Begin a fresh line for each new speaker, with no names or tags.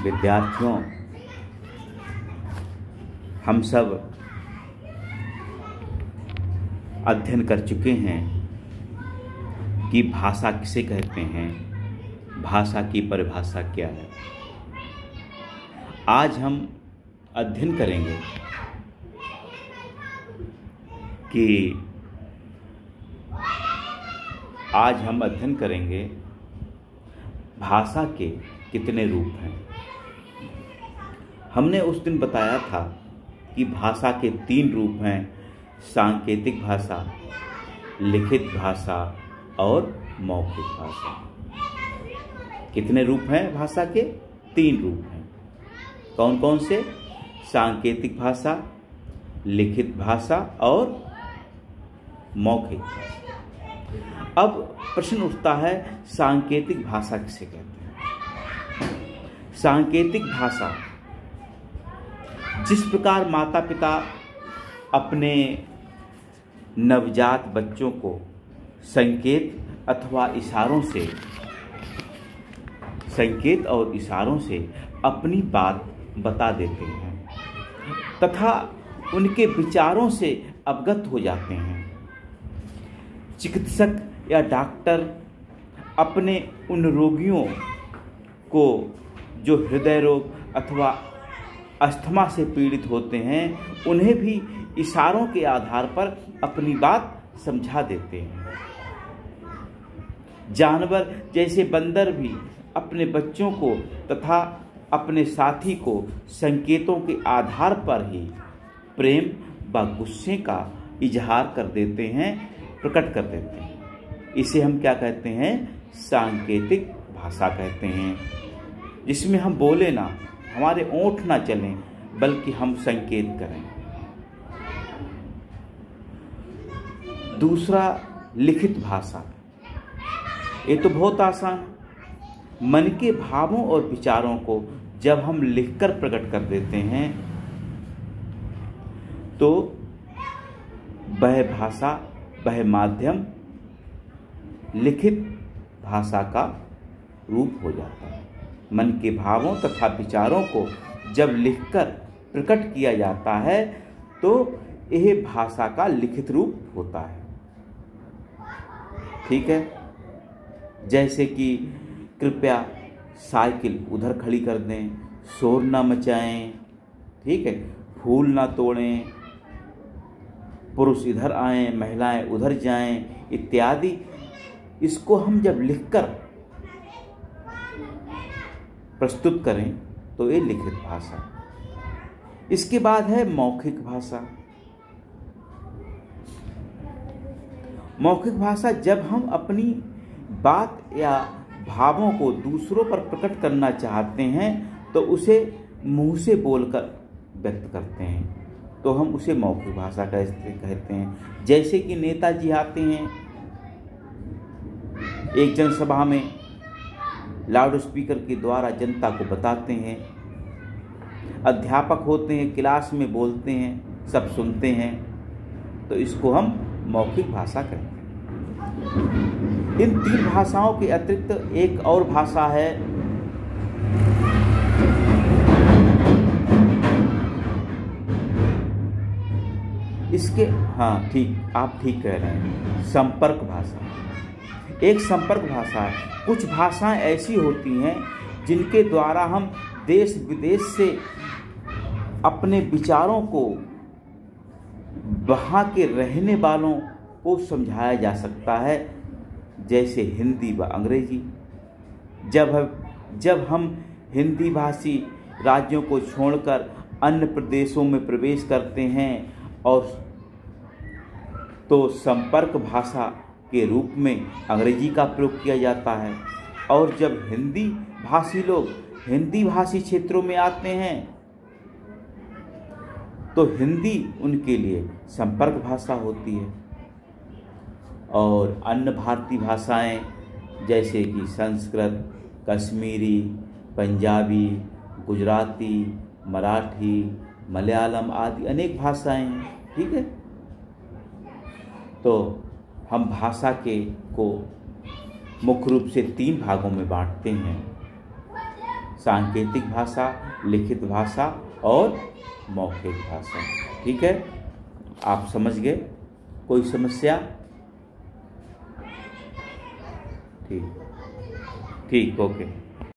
विद्यार्थियों, हम सब अध्ययन कर चुके हैं कि भाषा किसे कहते हैं, भाषा की परिभाषा क्या है। आज हम अध्ययन करेंगे भाषा के कितने रूप हैं। हमने उस दिन बताया था कि भाषा के 3 रूप हैं: सांकेतिक भाषा, लिखित भाषा और मौखिक भाषा। कितने रूप हैं भाषा के? 3 रूप हैं। कौन कौन से? सांकेतिक भाषा, लिखित भाषा और मौखिक भाषा। अब प्रश्न उठता है, सांकेतिक भाषा किसे कहते हैं? सांकेतिक भाषा जिस प्रकार माता पिता अपने नवजात बच्चों को संकेत और इशारों से अपनी बात बता देते हैं तथा उनके विचारों से अवगत हो जाते हैं। चिकित्सक या डॉक्टर अपने उन रोगियों को जो हृदय रोग अथवा अस्थमा से पीड़ित होते हैं, उन्हें भी इशारों के आधार पर अपनी बात समझा देते हैं। जानवर जैसे बंदर भी अपने बच्चों को तथा अपने साथी को संकेतों के आधार पर ही प्रेम व गुस्से का इजहार कर देते हैं, प्रकट कर देते हैं। इसे हम क्या कहते हैं? सांकेतिक भाषा कहते हैं, जिसमें हम बोले ना, हमारे ओंठ ना चलें, बल्कि हम संकेत करें। दूसरा, लिखित भाषा। ये तो बहुत आसान। मन के भावों और विचारों को जब हम लिखकर प्रकट कर देते हैं तो वह भाषा, वह माध्यम लिखित भाषा का रूप हो जाता है। मन के भावों तथा विचारों को जब लिखकर प्रकट किया जाता है तो यह भाषा का लिखित रूप होता है। ठीक है। जैसे कि कृपया साइकिल उधर खड़ी कर दें, शोर ना मचाएं, ठीक है, फूल ना तोड़ें, पुरुष इधर आएं, महिलाएं उधर जाएं, इत्यादि। इसको हम जब लिखकर प्रस्तुत करें तो ये लिखित भाषा। इसके बाद है मौखिक भाषा। मौखिक भाषा जब हम अपनी बात या भावों को दूसरों पर प्रकट करना चाहते हैं तो उसे मुंह से बोलकर व्यक्त करते हैं, तो हम उसे मौखिक भाषा कहते हैं। जैसे कि नेताजी आते हैं एक जनसभा में, लाउड स्पीकर के द्वारा जनता को बताते हैं। अध्यापक होते हैं, क्लास में बोलते हैं, सब सुनते हैं, तो इसको हम मौखिक भाषा कहते हैं। इन 3 भाषाओं के अतिरिक्त एक और भाषा है, आप ठीक कह रहे हैं, संपर्क भाषा। एक संपर्क भाषा है। कुछ भाषाएं ऐसी होती हैं जिनके द्वारा हम देश विदेश से अपने विचारों को वहाँ के रहने वालों को समझाया जा सकता है, जैसे हिंदी व अंग्रेजी। जब हम हिंदी भाषी राज्यों को छोड़कर अन्य प्रदेशों में प्रवेश करते हैं और तो संपर्क भाषा के रूप में अंग्रेजी का प्रयोग किया जाता है। और जब हिंदी भाषी लोग हिंदी भाषी क्षेत्रों में आते हैं तो हिंदी उनके लिए संपर्क भाषा होती है। और अन्य भारतीय भाषाएं जैसे कि संस्कृत, कश्मीरी, पंजाबी, गुजराती, मराठी, मलयालम आदि अनेक भाषाएं हैं। ठीक है। तो हम भाषा को मुख्य रूप से 3 भागों में बांटते हैं: सांकेतिक भाषा, लिखित भाषा और मौखिक भाषा। ठीक है, आप समझ गए? कोई समस्या? ठीक, ठीक, ओके।